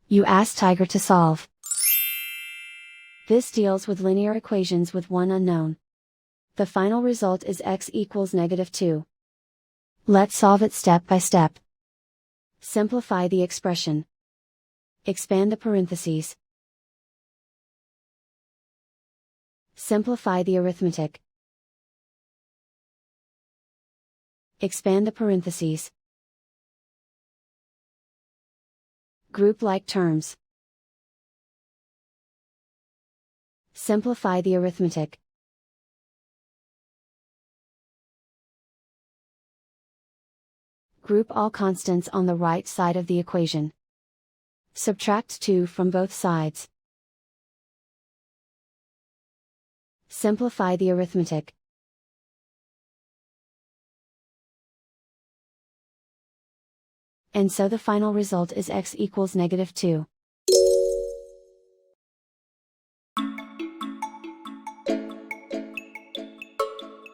You ask Tiger to solve. This deals with linear equations with one unknown. The final result is x equals -2. Let's solve it step by step. Simplify the expression. Expand the parentheses. Simplify the arithmetic. Expand the parentheses. Group like terms. Simplify the arithmetic. Group all constants on the right side of the equation. Subtract 2 from both sides. Simplify the arithmetic. And so the final result is x equals -2.